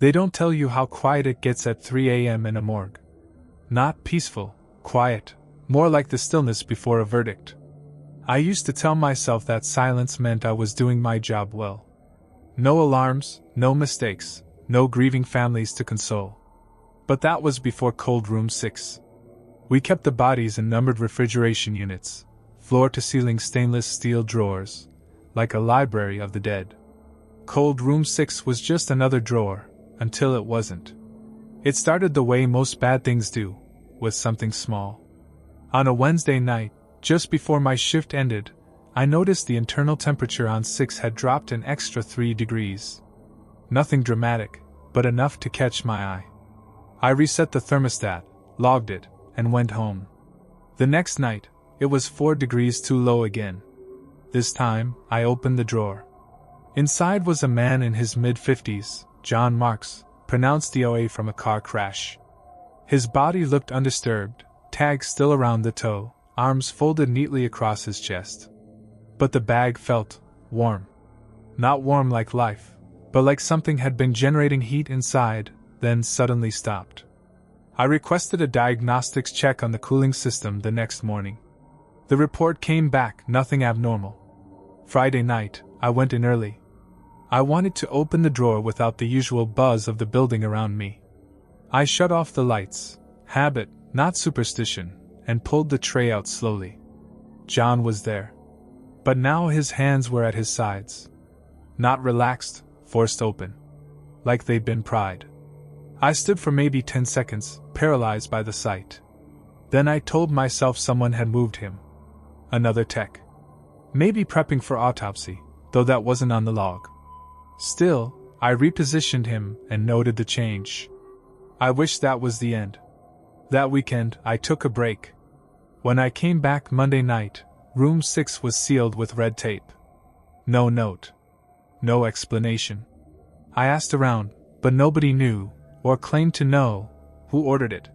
They don't tell you how quiet it gets at 3 a.m. in a morgue. Not peaceful, quiet, more like the stillness before a verdict. I used to tell myself that silence meant I was doing my job well. No alarms, no mistakes, no grieving families to console. But that was before Cold Room 6. We kept the bodies in numbered refrigeration units, floor-to-ceiling stainless steel drawers, like a library of the dead. Cold Room 6 was just another drawer, until it wasn't. It started the way most bad things do, with something small. On a Wednesday night, just before my shift ended, I noticed the internal temperature on 6 had dropped an extra 3 degrees. Nothing dramatic, but enough to catch my eye. I reset the thermostat, logged it, and went home. The next night, it was 4 degrees too low again. This time, I opened the drawer. Inside was a man in his mid-50s, John Marks, pronounced DOA from a car crash. His body looked undisturbed, tag still around the toe, arms folded neatly across his chest. But the bag felt warm. Not warm like life, but like something had been generating heat inside, then suddenly stopped. I requested a diagnostics check on the cooling system the next morning. The report came back, nothing abnormal. Friday night, I went in early. I wanted to open the drawer without the usual buzz of the building around me. I shut off the lights, habit, not superstition, and pulled the tray out slowly. John was there. But now his hands were at his sides. Not relaxed, forced open. Like they'd been pried. I stood for maybe 10 seconds, paralyzed by the sight. Then I told myself someone had moved him. Another tech. Maybe prepping for autopsy, though that wasn't on the log. Still, I repositioned him and noted the change. I wish that was the end. That weekend, I took a break. When I came back Monday night, room 6 was sealed with red tape. No note. No explanation. I asked around, but nobody knew, or claimed to know, who ordered it.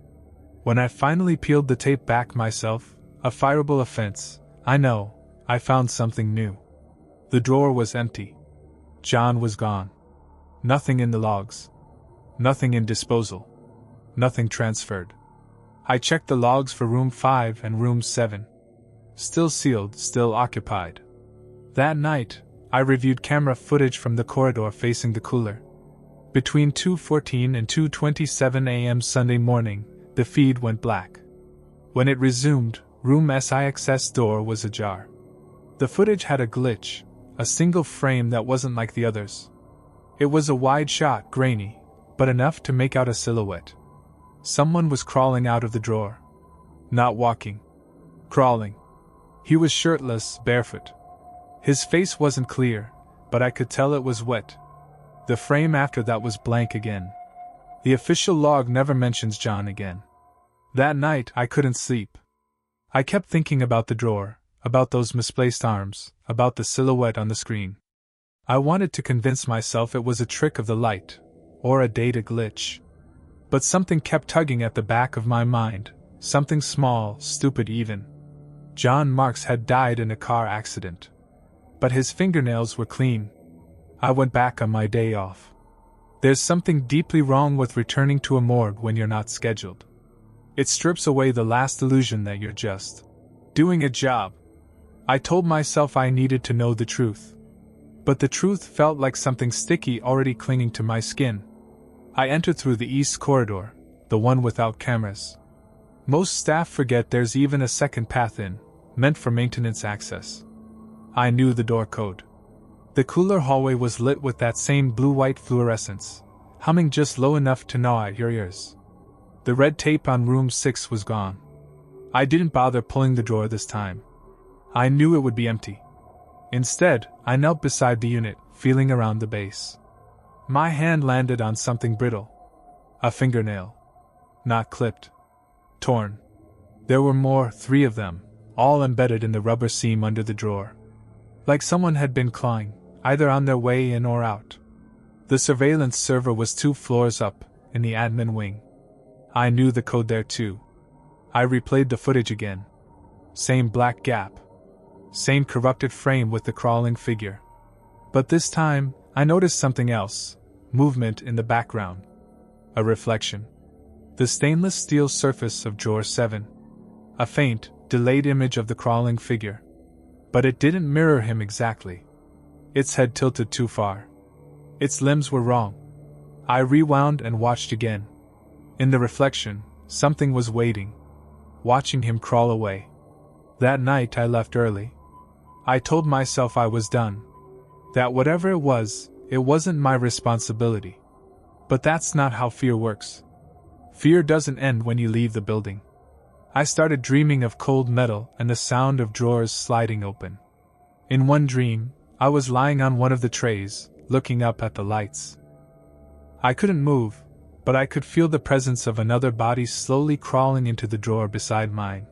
When I finally peeled the tape back myself, a fireable offense, I found something new. The drawer was empty. John was gone. Nothing in the logs. Nothing in disposal. Nothing transferred. I checked the logs for room 5 and room 7. Still sealed, still occupied. That night, I reviewed camera footage from the corridor facing the cooler. Between 2:14 and 2:27 a.m. Sunday morning, the feed went black. When it resumed, room SIX's door was ajar. The footage had a glitch, a single frame that wasn't like the others. It was a wide shot, grainy, but enough to make out a silhouette. Someone was crawling out of the drawer. Not walking. Crawling. He was shirtless, barefoot. His face wasn't clear, but I could tell it was wet. The frame after that was blank again. The official log never mentions John again. That night, I couldn't sleep. I kept thinking about the drawer, about those misplaced arms, about the silhouette on the screen. I wanted to convince myself it was a trick of the light, or a data glitch. But something kept tugging at the back of my mind, something small, stupid even. John Marks had died in a car accident. But his fingernails were clean. I went back on my day off. There's something deeply wrong with returning to a morgue when you're not scheduled. It strips away the last illusion that you're just doing a job. I told myself I needed to know the truth. But the truth felt like something sticky already clinging to my skin. I entered through the east corridor, the one without cameras. Most staff forget there's even a second path in, meant for maintenance access. I knew the door code. The cooler hallway was lit with that same blue-white fluorescence, humming just low enough to gnaw at your ears. The red tape on room 6 was gone. I didn't bother pulling the drawer this time. I knew it would be empty. Instead, I knelt beside the unit, feeling around the base. My hand landed on something brittle. A fingernail. Not clipped. Torn. There were more, 3 of them, all embedded in the rubber seam under the drawer. Like someone had been clawing, either on their way in or out. The surveillance server was 2 floors up, in the admin wing. I knew the code there too. I replayed the footage again. Same black gap. Same corrupted frame with the crawling figure. But this time, I noticed something else. movement in the background. A reflection. The stainless steel surface of drawer 7. A faint, delayed image of the crawling figure. But it didn't mirror him exactly. Its head tilted too far. Its limbs were wrong. I rewound and watched again. In the reflection, something was waiting, watching him crawl away. That night I left early. I told myself I was done. That whatever it wasn't my responsibility. But that's not how fear works. Fear doesn't end when you leave the building. I started dreaming of cold metal and the sound of drawers sliding open. In one dream, I was lying on one of the trays, looking up at the lights. I couldn't move, but I could feel the presence of another body slowly crawling into the drawer beside mine.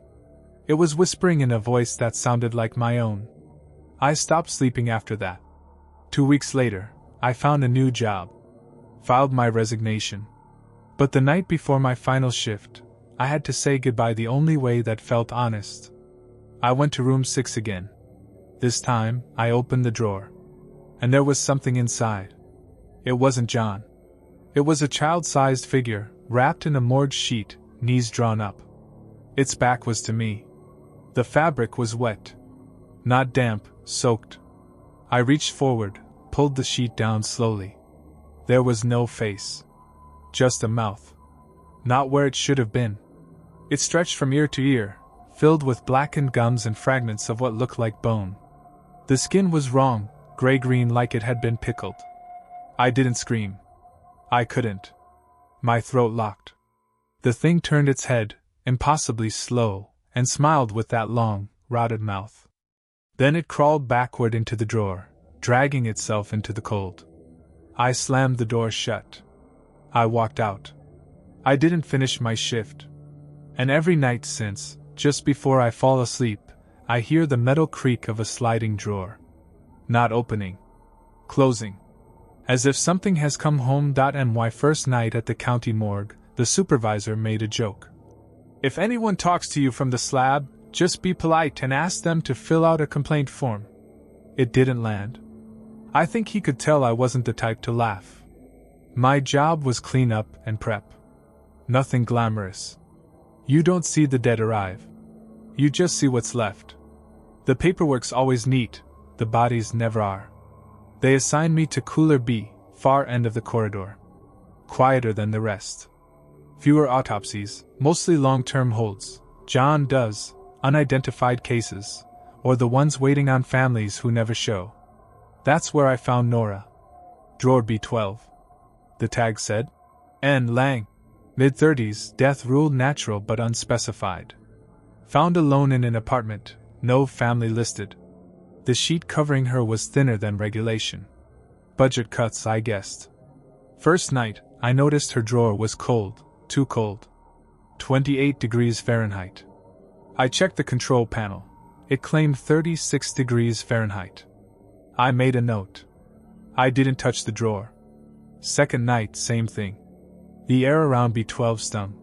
It was whispering in a voice that sounded like my own. I stopped sleeping after that. 2 weeks later, I found a new job. Filed my resignation. But the night before my final shift, I had to say goodbye the only way that felt honest. I went to room 6 again. This time, I opened the drawer. And there was something inside. It wasn't John. It was a child-sized figure, wrapped in a morgue sheet, knees drawn up. Its back was to me. The fabric was wet. Not damp, soaked. I reached forward, pulled the sheet down slowly. There was no face. Just a mouth. Not where it should have been. It stretched from ear to ear, filled with blackened gums and fragments of what looked like bone. The skin was wrong, gray-green like it had been pickled. I didn't scream. I couldn't. My throat locked. The thing turned its head, impossibly slow, and smiled with that long, rotted mouth. Then it crawled backward into the drawer, dragging itself into the cold. I slammed the door shut. I walked out. I didn't finish my shift. And every night since, just before I fall asleep, I hear the metal creak of a sliding drawer. Not opening. Closing. As if something has come home. My first night at the county morgue, the supervisor made a joke. If anyone talks to you from the slab, just be polite and ask them to fill out a complaint form. It didn't land. I think he could tell I wasn't the type to laugh. My job was clean up and prep. Nothing glamorous. You don't see the dead arrive. You just see what's left. The paperwork's always neat, the bodies never are. They assigned me to cooler B, far end of the corridor. Quieter than the rest. Fewer autopsies, mostly long-term holds. John does, unidentified cases, or the ones waiting on families who never show. That's where I found Nora. Drawer B12. The tag said. N. Lang. Mid-30s, death ruled natural but unspecified. Found alone in an apartment, no family listed. The sheet covering her was thinner than regulation. Budget cuts, I guessed. First night, I noticed her drawer was cold, too cold. 28 degrees Fahrenheit. I checked the control panel. It claimed 36 degrees Fahrenheit. I made a note. I didn't touch the drawer. Second night, same thing. The air around B12 stung.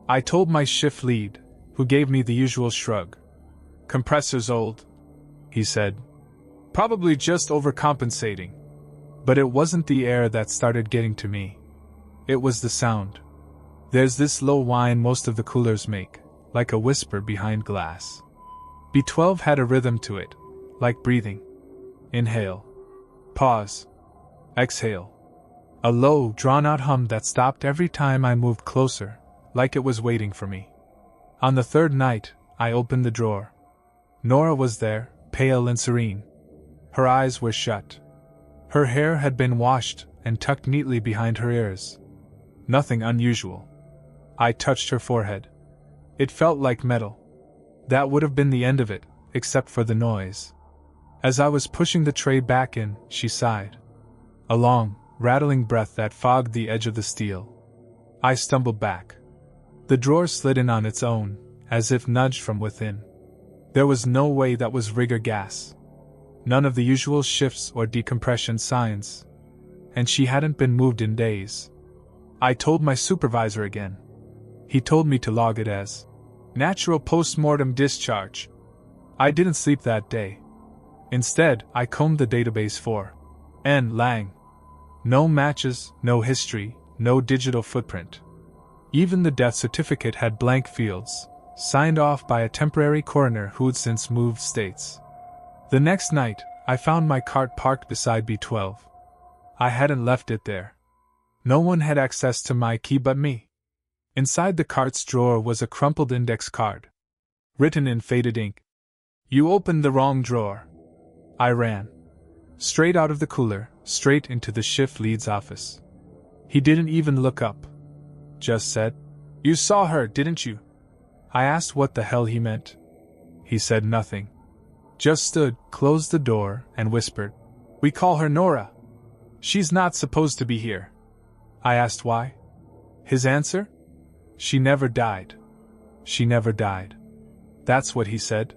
I told my shift lead, who gave me the usual shrug. Compressor's old, he said. Probably just overcompensating. But it wasn't the air that started getting to me. It was the sound. There's this low whine most of the coolers make, like a whisper behind glass. B12 had a rhythm to it, like breathing. Inhale. Pause. Exhale. A low, drawn-out hum that stopped every time I moved closer, like it was waiting for me. On the third night, I opened the drawer. Nora was there, pale and serene. Her eyes were shut. Her hair had been washed and tucked neatly behind her ears. Nothing unusual. I touched her forehead. It felt like metal. That would have been the end of it, except for the noise. As I was pushing the tray back in, she sighed. A long, rattling breath that fogged the edge of the steel. I stumbled back. The drawer slid in on its own, as if nudged from within. There was no way that was rig or gas. None of the usual shifts or decompression signs. And she hadn't been moved in days. I told my supervisor again. He told me to log it as natural post-mortem discharge. I didn't sleep that day. Instead, I combed the database for N. Lang. No matches, no history, no digital footprint. Even the death certificate had blank fields, signed off by a temporary coroner who'd since moved states. The next night, I found my cart parked beside B12. I hadn't left it there. No one had access to my key but me. Inside the cart's drawer was a crumpled index card, written in faded ink. "You opened the wrong drawer." I ran. Straight out of the cooler, straight into the shift lead's office. He didn't even look up. Just said, "You saw her, didn't you?" I asked what the hell he meant. He said nothing. Just stood, closed the door, and whispered, "We call her Nora. She's not supposed to be here." I asked why. His answer? "She never died. She never died." That's what he said.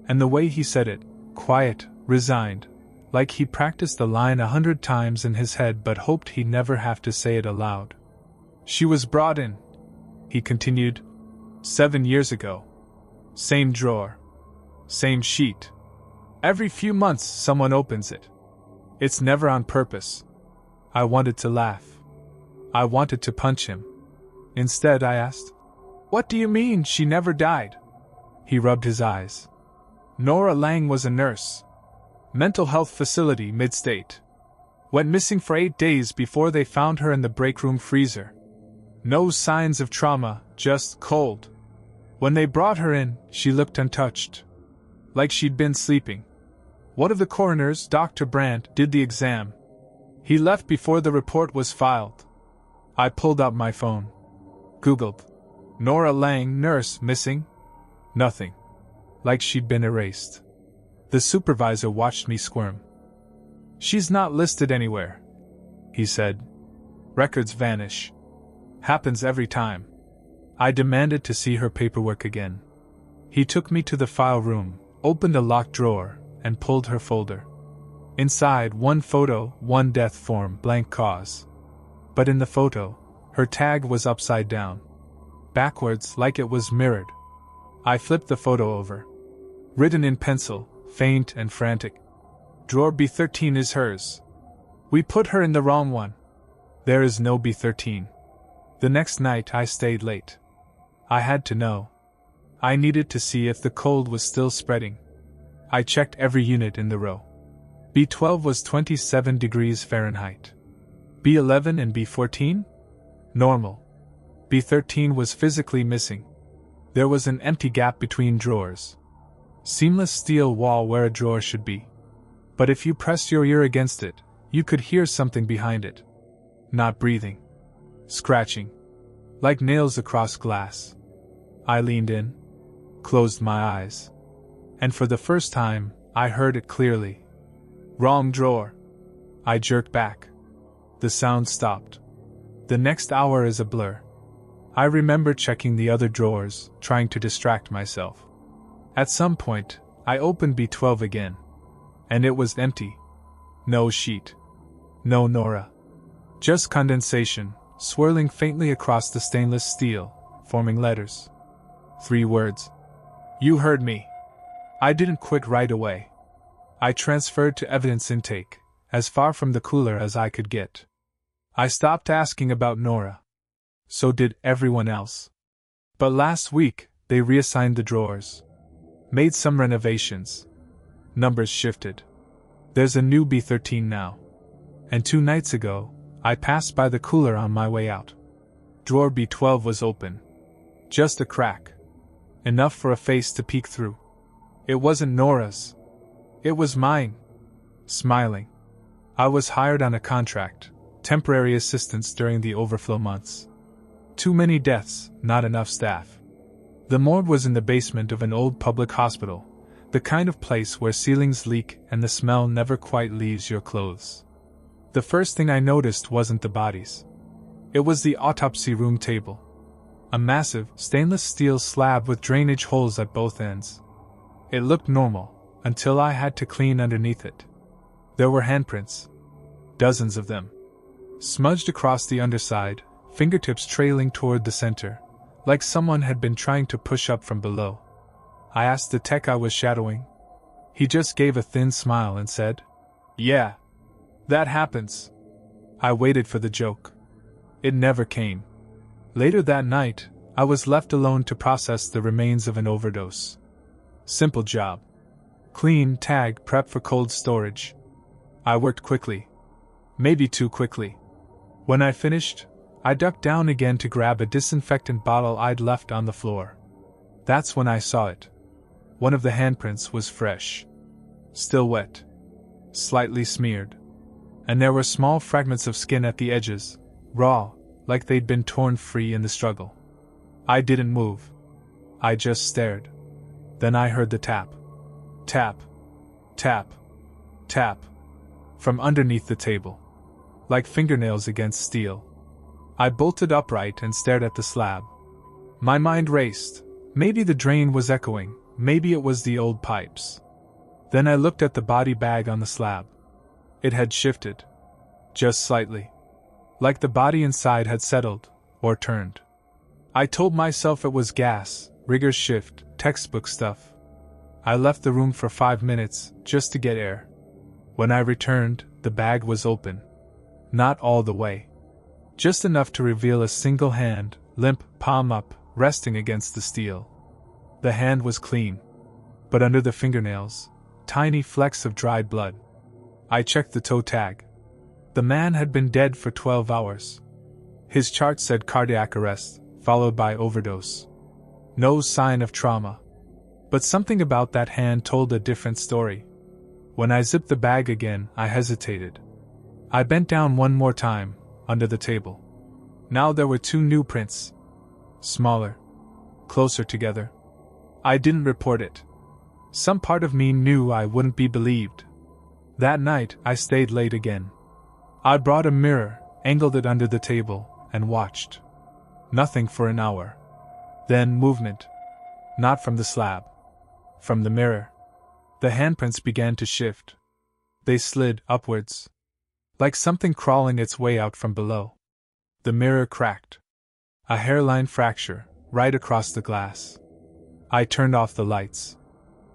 And the way he said it, quiet, resigned, like he practiced the line 100 times in his head but hoped he'd never have to say it aloud. "She was brought in," he continued, "7 years ago. Same drawer. Same sheet. Every few months someone opens it. It's never on purpose." I wanted to laugh. I wanted to punch him. Instead, I asked, "What do you mean she never died?" He rubbed his eyes. "Nora Lang was a nurse. Mental health facility mid-state. Went missing for 8 days before they found her in the break room freezer. No signs of trauma, just cold. When they brought her in, she looked untouched. Like she'd been sleeping. One of the coroners, Dr. Brandt, did the exam. He left before the report was filed." I pulled out my phone. Googled. "Nora Lang, nurse, missing?" Nothing. Like she'd been erased. The supervisor watched me squirm. "She's not listed anywhere," he said. "Records vanish. Happens every time." I demanded to see her paperwork again. He took me to the file room, opened a locked drawer, and pulled her folder. Inside, one photo, one death form, blank cause. But in the photo, her tag was upside down. Backwards, like it was mirrored. I flipped the photo over. Written in pencil, faint and frantic. "Drawer B13 is hers. We put her in the wrong one. There is no B13. The next night I stayed late. I had to know. I needed to see if the cold was still spreading. I checked every unit in the row. B12 was 27 degrees Fahrenheit. B11 and B14? Normal. B13 was physically missing. There was an empty gap between drawers. Seamless steel wall where a drawer should be. But if you pressed your ear against it, you could hear something behind it. Not breathing. Scratching. Like nails across glass. I leaned in. Closed my eyes. And for the first time, I heard it clearly. "Wrong drawer." I jerked back. The sound stopped. The next hour is a blur. I remember checking the other drawers, trying to distract myself. At some point, I opened B12 again. And it was empty. No sheet. No Nora. Just condensation, swirling faintly across the stainless steel, forming letters. 3 words. "You heard me." I didn't quit right away. I transferred to evidence intake, as far from the cooler as I could get. I stopped asking about Nora. So did everyone else. But last week, they reassigned the drawers. Made some renovations. Numbers shifted. There's a new B13 now. And 2 nights ago, I passed by the cooler on my way out. Drawer B12 was open. Just a crack. Enough for a face to peek through. It wasn't Nora's. It was mine. Smiling. I was hired on a contract, temporary assistance during the overflow months. Too many deaths, not enough staff. The morgue was in the basement of an old public hospital, the kind of place where ceilings leak and the smell never quite leaves your clothes. The first thing I noticed wasn't the bodies. It was the autopsy room table. A massive, stainless steel slab with drainage holes at both ends. It looked normal, until I had to clean underneath it. There were handprints. Dozens of them. Smudged across the underside, fingertips trailing toward the center, like someone had been trying to push up from below. I asked the tech I was shadowing. He just gave a thin smile and said, "Yeah. That happens. I waited for the joke. It never came. Later that night, I was left alone to process the remains of an overdose. Simple job. Clean, tag, prep for cold storage. I worked quickly. Maybe too quickly. When I finished, I ducked down again to grab a disinfectant bottle I'd left on the floor. That's when I saw it. One of the handprints was fresh. Still wet. Slightly smeared. And there were small fragments of skin at the edges, raw, like they'd been torn free in the struggle. I didn't move. I just stared. Then I heard the tap. Tap. Tap. Tap. From underneath the table. Like fingernails against steel. I bolted upright and stared at the slab. My mind raced. Maybe the drain was echoing, maybe it was the old pipes. Then I looked at the body bag on the slab. It had shifted. Just slightly. Like the body inside had settled, or turned. I told myself it was gas, rigger's shift, textbook stuff. I left the room for 5 minutes, just to get air. When I returned, the bag was open. Not all the way. Just enough to reveal a single hand, limp, palm up, resting against the steel. The hand was clean. But under the fingernails, tiny flecks of dried blood. I checked the toe tag. The man had been dead for 12 hours. His chart said cardiac arrest, followed by overdose. No sign of trauma. But something about that hand told a different story. When I zipped the bag again, I hesitated. I bent down one more time, under the table. Now there were 2 new prints. Smaller. Closer together. I didn't report it. Some part of me knew I wouldn't be believed. That night, I stayed late again. I brought a mirror, angled it under the table, and watched. Nothing for an hour. Then movement. Not from the slab. From the mirror. The handprints began to shift. They slid upwards. Like something crawling its way out from below. The mirror cracked. A hairline fracture, right across the glass. I turned off the lights.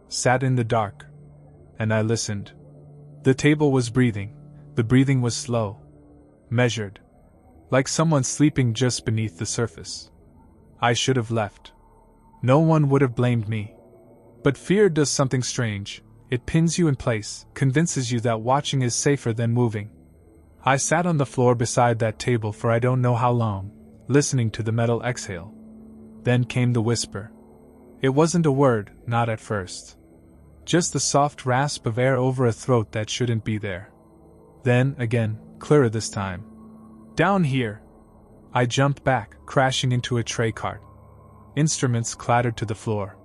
Sat in the dark. And I listened. The table was breathing. The breathing was slow. Measured. Like someone sleeping just beneath the surface. I should have left. No one would have blamed me. But fear does something strange. It pins you in place, convinces you that watching is safer than moving. I sat on the floor beside that table for I don't know how long, listening to the metal exhale. Then came the whisper. It wasn't a word, not at first. Just the soft rasp of air over a throat that shouldn't be there. Then, again, clearer this time. Down here! I jumped back, crashing into a tray cart. Instruments clattered to the floor.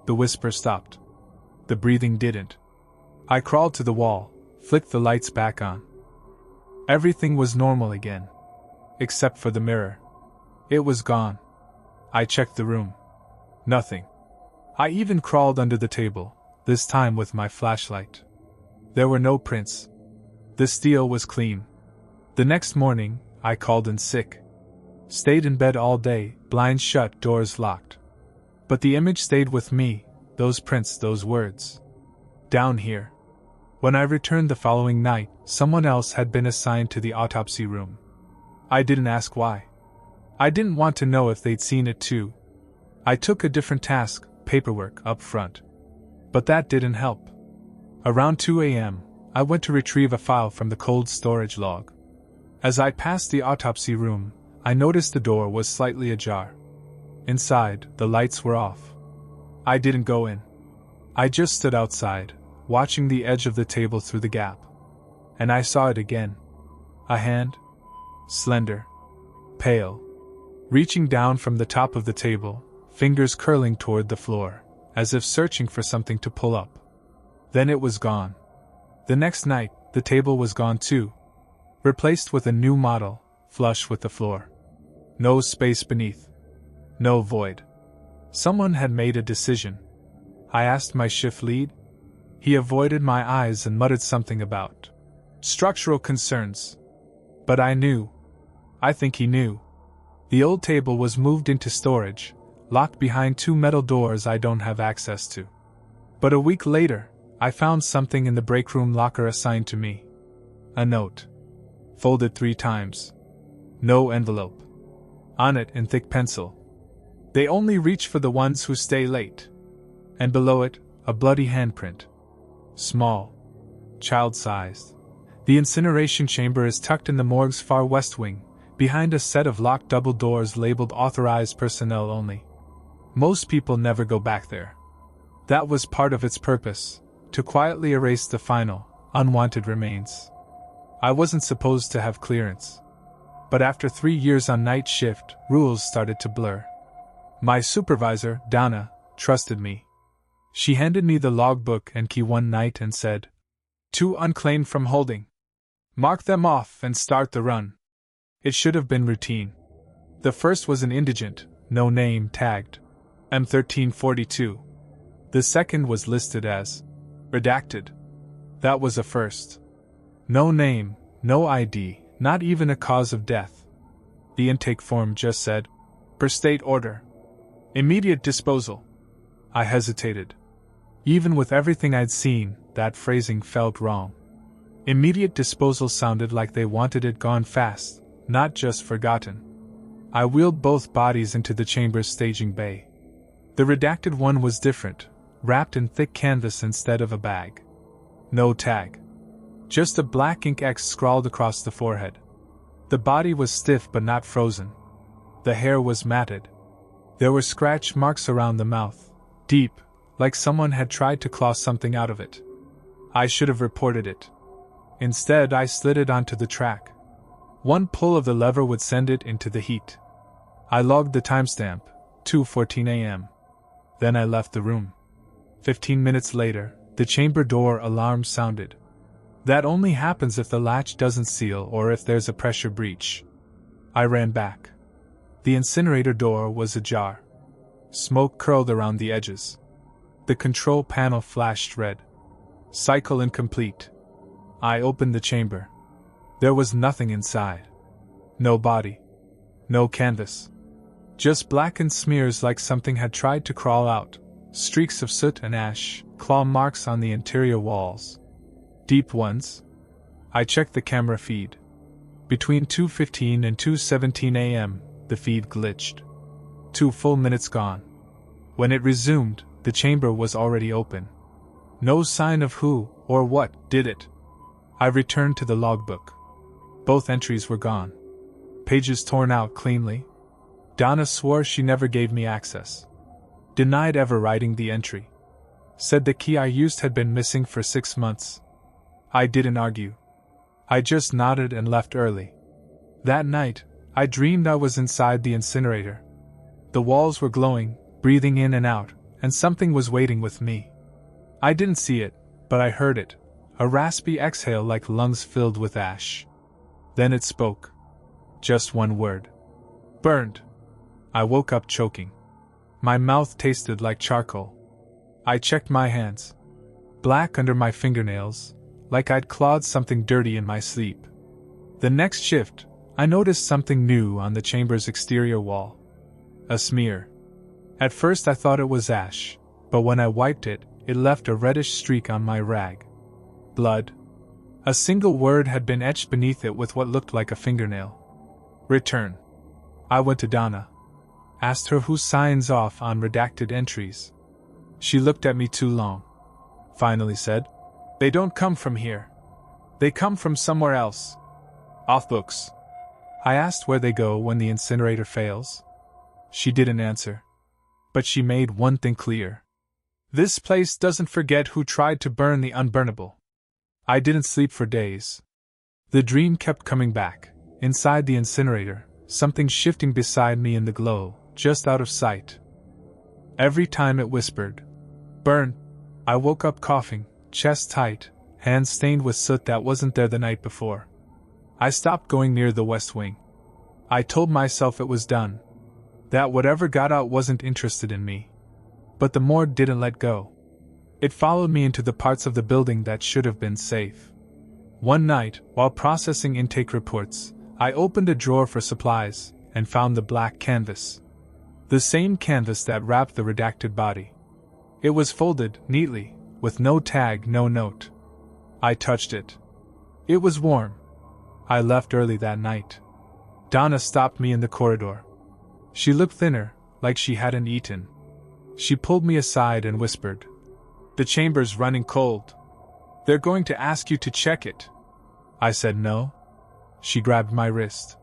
The whisper stopped. The breathing didn't. I crawled to the wall, flicked the lights back on. Everything was normal again. Except for the mirror. It was gone. I checked the room. Nothing. I even crawled under the table, this time with my flashlight. There were no prints. The steel was clean. The next morning, I called in sick. Stayed in bed all day, blinds shut, doors locked. But the image stayed with me, those prints, those words. Down here. When I returned the following night, someone else had been assigned to the autopsy room. I didn't ask why. I didn't want to know if they'd seen it too. I took a different task, paperwork, up front. But that didn't help. Around 2 a.m., I went to retrieve a file from the cold storage log. As I passed the autopsy room, I noticed the door was slightly ajar. Inside, the lights were off. I didn't go in. I just stood outside, watching the edge of the table through the gap. And I saw it again. A hand. Slender. Pale. Reaching down from the top of the table, fingers curling toward the floor, as if searching for something to pull up. Then it was gone. The next night, the table was gone too. Replaced with a new model, flush with the floor. No space beneath. No void. Someone had made a decision. I asked my shift lead. He avoided my eyes and muttered something about structural concerns. But I knew. I think he knew. The old table was moved into storage, locked behind 2 metal doors I don't have access to. But a week later, I found something in the break room locker assigned to me. A note. folded 3 times. No envelope. On it in thick pencil. They only reach for the ones who stay late. And below it, a bloody handprint. Small. Child-sized. The incineration chamber is tucked in the morgue's far west wing, behind a set of locked double doors labeled authorized personnel only. Most people never go back there. That was part of its purpose, to quietly erase the final, unwanted remains. I wasn't supposed to have clearance. But after 3 years on night shift, rules started to blur. My supervisor, Donna, trusted me. She handed me the logbook and key one night and said, 2 unclaimed from holding. Mark them off and start the run. It should have been routine. The first was an indigent, no name tagged, M1342. The second was listed as redacted. That was a first. No name, no ID, not even a cause of death. The intake form just said, per state order. Immediate disposal. I hesitated. Even with everything I'd seen, that phrasing felt wrong. Immediate disposal sounded like they wanted it gone fast, not just forgotten. I wheeled both bodies into the chamber's staging bay. The redacted one was different, wrapped in thick canvas instead of a bag. No tag. Just a black ink X scrawled across the forehead. The body was stiff but not frozen. The hair was matted. There were scratch marks around the mouth, deep, like someone had tried to claw something out of it. I should have reported it. Instead, I slid it onto the track. One pull of the lever would send it into the heat. I logged the timestamp, 2:14 a.m. Then I left the room. 15 minutes later, the chamber door alarm sounded. That only happens if the latch doesn't seal or if there's a pressure breach. I ran back. The incinerator door was ajar. Smoke curled around the edges. The control panel flashed red. Cycle incomplete. I opened the chamber. There was nothing inside. No body. No canvas. Just blackened smears like something had tried to crawl out, streaks of soot and ash, claw marks on the interior walls. Deep ones. I checked the camera feed. Between 2:15 and 2:17 a.m., the feed glitched. 2 full minutes gone. When it resumed, the chamber was already open. No sign of who, or what, did it. I returned to the logbook. Both entries were gone. Pages torn out cleanly. Donna swore she never gave me access. Denied ever writing the entry. Said the key I used had been missing for 6 months. I didn't argue. I just nodded and left early. That night, I dreamed I was inside the incinerator. The walls were glowing, breathing in and out, and something was waiting with me. I didn't see it, but I heard it, a raspy exhale like lungs filled with ash. Then it spoke. Just one word. Burned. I woke up choking. My mouth tasted like charcoal. I checked my hands. Black under my fingernails, like I'd clawed something dirty in my sleep. The next shift, I noticed something new on the chamber's exterior wall. A smear. At first I thought it was ash, but when I wiped it, it left a reddish streak on my rag. Blood. A single word had been etched beneath it with what looked like a fingernail. Return. I went to Donna. Asked her who signs off on redacted entries. She looked at me too long. Finally said, "They don't come from here. They come from somewhere else. Off books." I asked where they go when the incinerator fails. She didn't answer. But she made one thing clear. This place doesn't forget who tried to burn the unburnable. I didn't sleep for days. The dream kept coming back. Inside the incinerator, something shifting beside me in the glow, just out of sight. Every time it whispered, "Burn." I woke up coughing, chest tight, hands stained with soot that wasn't there the night before. I stopped going near the west wing. I told myself it was done. That whatever got out wasn't interested in me. But the morgue didn't let go. It followed me into the parts of the building that should have been safe. One night, while processing intake reports, I opened a drawer for supplies and found the black canvas. The same canvas that wrapped the redacted body. It was folded neatly, with no tag, no note. I touched it. It was warm. I left early that night. Donna stopped me in the corridor. She looked thinner, like she hadn't eaten. She pulled me aside and whispered, "The chamber's running cold. They're going to ask you to check it." I said no. She grabbed my wrist.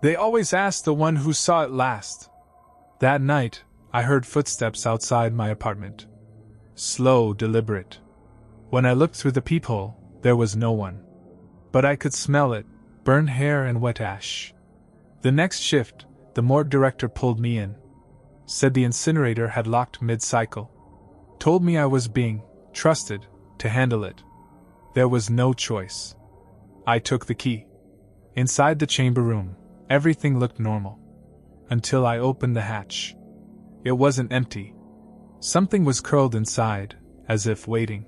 "They always ask the one who saw it last." That night, I heard footsteps outside my apartment. Slow, deliberate. When I looked through the peephole, there was no one. But I could smell it, burned hair and wet ash. The next shift, the morgue director pulled me in. Said the incinerator had locked mid-cycle. Told me I was being trusted to handle it. There was no choice. I took the key. Inside the chamber room, everything looked normal. Until I opened the hatch. It wasn't empty. Something was curled inside, as if waiting.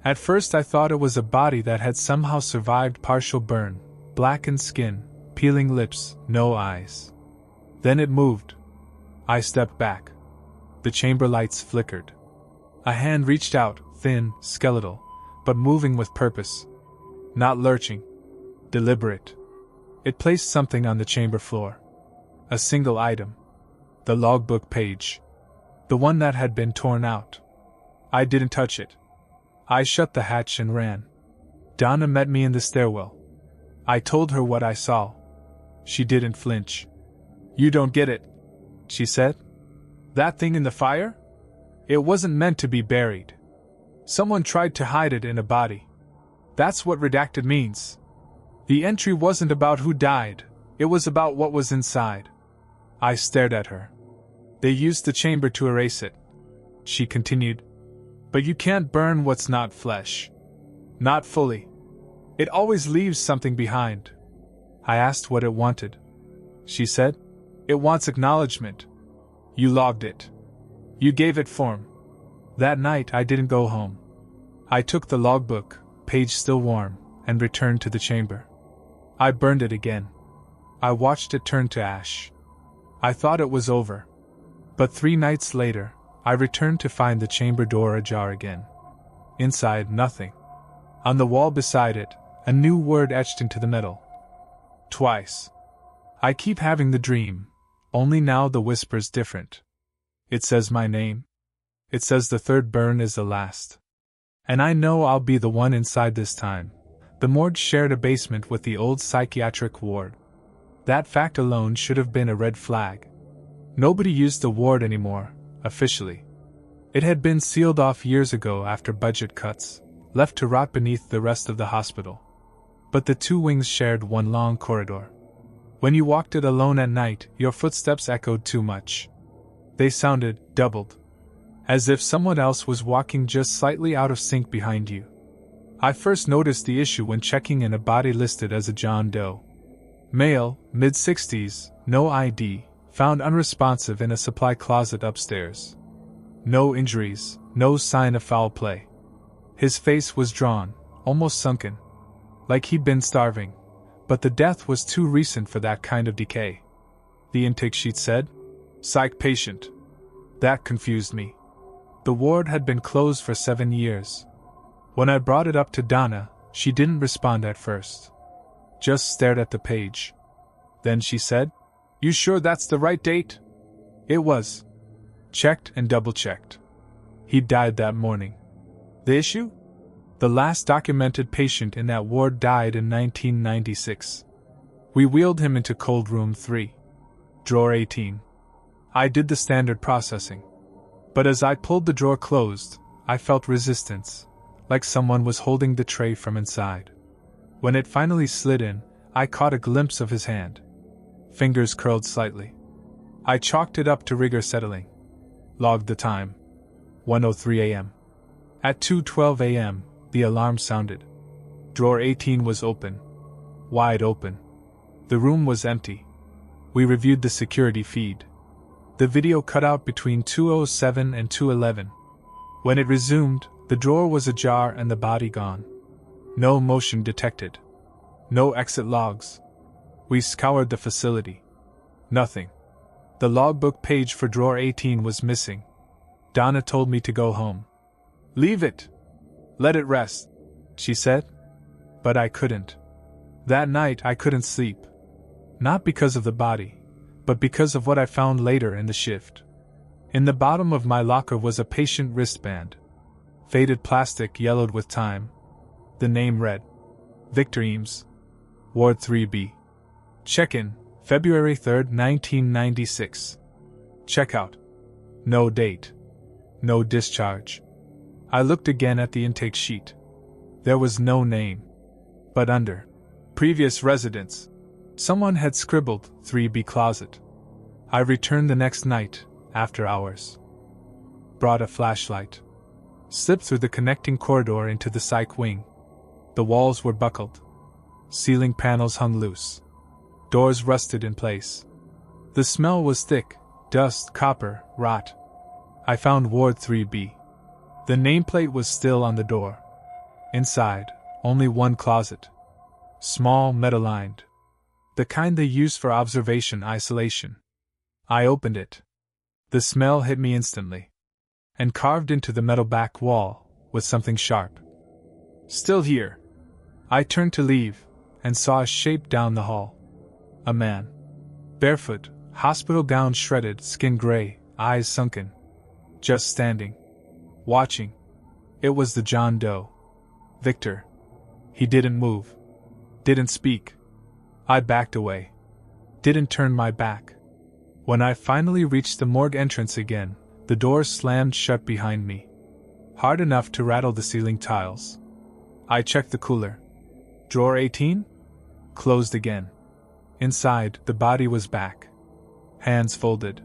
At first I thought it was a body that had somehow survived partial burn, blackened skin, peeling lips, no eyes. Then it moved. I stepped back. The chamber lights flickered. A hand reached out, thin, skeletal, but moving with purpose. Not lurching. Deliberate. It placed something on the chamber floor. A single item. The logbook page. The one that had been torn out. I didn't touch it. I shut the hatch and ran. Donna met me in the stairwell. I told her what I saw. She didn't flinch. "You don't get it," she said. "That thing in the fire? It wasn't meant to be buried. Someone tried to hide it in a body. That's what redacted means. The entry wasn't about who died, it was about what was inside." I stared at her. "They used the chamber to erase it," she continued. "But you can't burn what's not flesh. Not fully. It always leaves something behind." I asked what it wanted. She said, "It wants acknowledgement. You logged it. You gave it form." That night I didn't go home. I took the logbook, page still warm, and returned to the chamber. I burned it again. I watched it turn to ash. I thought it was over. But 3 nights later, I returned to find the chamber door ajar again. Inside, nothing. On the wall beside it, a new word etched into the metal. Twice. I keep having the dream, only now the whisper's different. It says my name. It says the third burn is the last. And I know I'll be the one inside this time. The morgue shared a basement with the old psychiatric ward. That fact alone should have been a red flag. Nobody used the ward anymore, officially. It had been sealed off years ago after budget cuts, left to rot beneath the rest of the hospital. But the 2 wings shared one long corridor. When you walked it alone at night, your footsteps echoed too much. They sounded doubled. As if someone else was walking just slightly out of sync behind you. I first noticed the issue when checking in a body listed as a John Doe. Male, mid-60s, no ID, found unresponsive in a supply closet upstairs. No injuries, no sign of foul play. His face was drawn, almost sunken. Like he'd been starving, but the death was too recent for that kind of decay. The intake sheet said, "Psych patient." That confused me. The ward had been closed for 7 years. When I brought it up to Donna, she didn't respond at first. Just stared at the page. Then she said, "You sure that's the right date?" It was. Checked and double-checked. He died that morning. The issue? The last documented patient in that ward died in 1996. We wheeled him into cold room 3. Drawer 18. I did the standard processing. But as I pulled the drawer closed, I felt resistance, like someone was holding the tray from inside. When it finally slid in, I caught a glimpse of his hand. Fingers curled slightly. I chalked it up to rigor settling. Logged the time. 1:03 a.m. At 2:12 a.m., the alarm sounded. Drawer 18 was open. Wide open. The room was empty. We reviewed the security feed. The video cut out between 2:07 and 2:11. When it resumed, the drawer was ajar and the body gone. No motion detected. No exit logs. We scoured the facility. Nothing. The logbook page for drawer 18 was missing. Donna told me to go home. "Leave it. Let it rest," she said. But I couldn't. That night I couldn't sleep. Not because of the body, but because of what I found later in the shift. In the bottom of my locker was a patient wristband. Faded plastic yellowed with time. The name read, Victor Eames, Ward 3B. Check-in, February 3, 1996. Checkout. No date. No discharge. I looked again at the intake sheet. There was no name. But under previous residence, someone had scribbled 3B closet. I returned the next night, after hours. Brought a flashlight. Slipped through the connecting corridor into the psych wing. The walls were buckled. Ceiling panels hung loose. Doors rusted in place. The smell was thick, dust, copper, rot. I found Ward 3B. The nameplate was still on the door. Inside, only one closet. Small, metal-lined. The kind they use for observation isolation. I opened it. The smell hit me instantly. And carved into the metal back wall was something sharp. Still here. I turned to leave, and saw a shape down the hall. A man. Barefoot, hospital gown shredded, skin gray, eyes sunken. Just standing. Watching. It was the John Doe. Victor. He didn't move. Didn't speak. I backed away. Didn't turn my back. When I finally reached the morgue entrance again, the door slammed shut behind me. Hard enough to rattle the ceiling tiles. I checked the cooler. Drawer 18? Closed again. Inside, the body was back. Hands folded.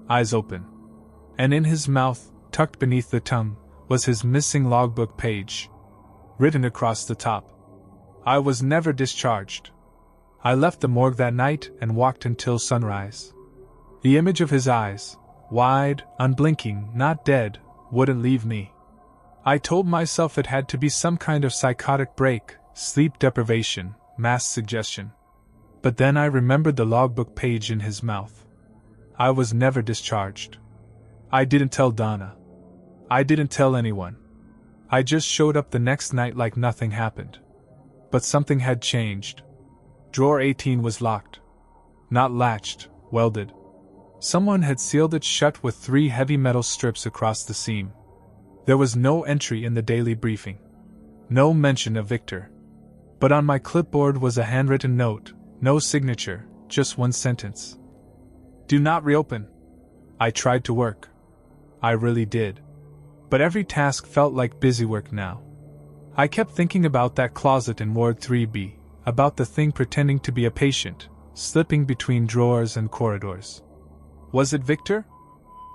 Eyes open. And in his mouth, tucked beneath the tongue, was his missing logbook page. Written across the top. I was never discharged. I left the morgue that night and walked until sunrise. The image of his eyes, wide, unblinking, not dead, wouldn't leave me. I told myself it had to be some kind of psychotic break, sleep deprivation, mass suggestion. But then I remembered the logbook page in his mouth. I was never discharged. I didn't tell Donna. I didn't tell anyone. I just showed up the next night like nothing happened. But something had changed. Drawer 18 was locked. Not latched, welded. Someone had sealed it shut with 3 heavy metal strips across the seam. There was no entry in the daily briefing. No mention of Victor. But on my clipboard was a handwritten note, no signature, just one sentence. Do not reopen. I tried to work. I really did. But every task felt like busy work now. I kept thinking about that closet in Ward 3B, about the thing pretending to be a patient, slipping between drawers and corridors. Was it Victor?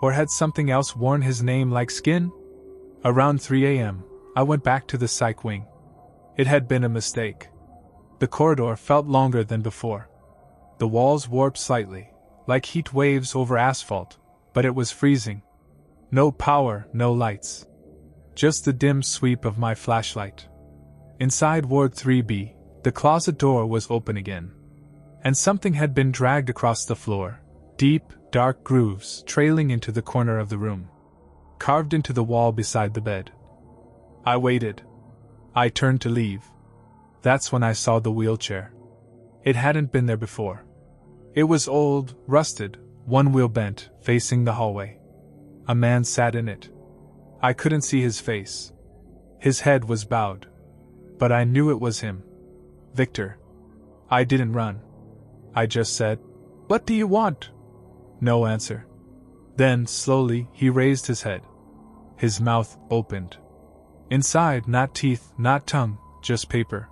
Or had something else worn his name like skin? Around 3 a.m., I went back to the psych wing. It had been a mistake. The corridor felt longer than before. The walls warped slightly, like heat waves over asphalt, but it was freezing. No power, no lights. Just the dim sweep of my flashlight. Inside Ward 3B, the closet door was open again. And something had been dragged across the floor, deep, dark grooves trailing into the corner of the room. Carved into the wall beside the bed. I waited. I turned to leave. That's when I saw the wheelchair. It hadn't been there before. It was old, rusted, one wheel bent, facing the hallway. A man sat in it. I couldn't see his face. His head was bowed. But I knew it was him. Victor. I didn't run. I just said, "What do you want?" No answer. Then, slowly, he raised his head. His mouth opened. Inside, not teeth, not tongue, just paper.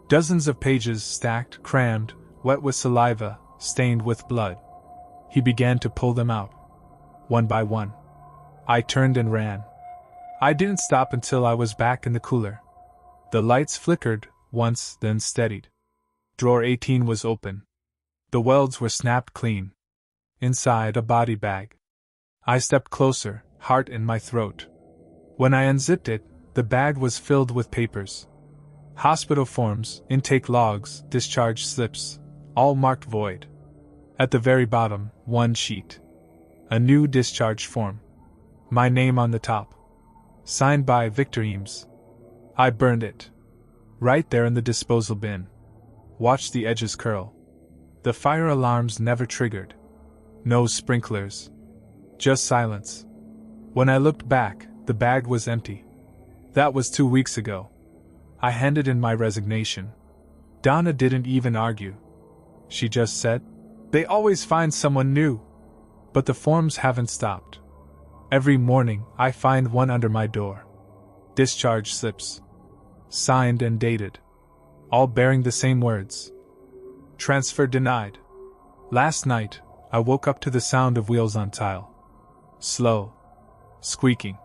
Dozens of pages stacked, crammed, wet with saliva, stained with blood. He began to pull them out. One by one. I turned and ran. I didn't stop until I was back in the cooler. The lights flickered, once, then steadied. Drawer 18 was open. The welds were snapped clean. Inside, a body bag. I stepped closer, heart in my throat. When I unzipped it, the bag was filled with papers. Hospital forms, intake logs, discharge slips, all marked void. At the very bottom, one sheet. A new discharge form. My name on the top. Signed by Victor Eames. I burned it. Right there in the disposal bin. Watched the edges curl. The fire alarms never triggered. No sprinklers. Just silence. When I looked back, the bag was empty. That was 2 weeks ago. I handed in my resignation. Donna didn't even argue. She just said, "They always find someone new." But the forms haven't stopped. Every morning, I find one under my door. Discharge slips. Signed and dated. All bearing the same words. Transfer denied. Last night, I woke up to the sound of wheels on tile. Slow. Squeaking.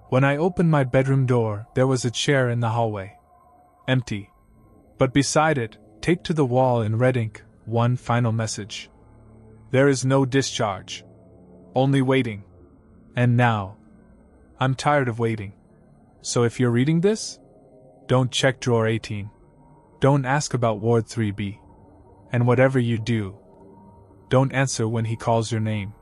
When I opened my bedroom door, there was a chair in the hallway. Empty. But beside it, taped to the wall in red ink, one final message. There is no discharge. Only waiting. And now, I'm tired of waiting. So if you're reading this, don't check drawer 18. Don't ask about Ward 3B. And whatever you do, don't answer when he calls your name.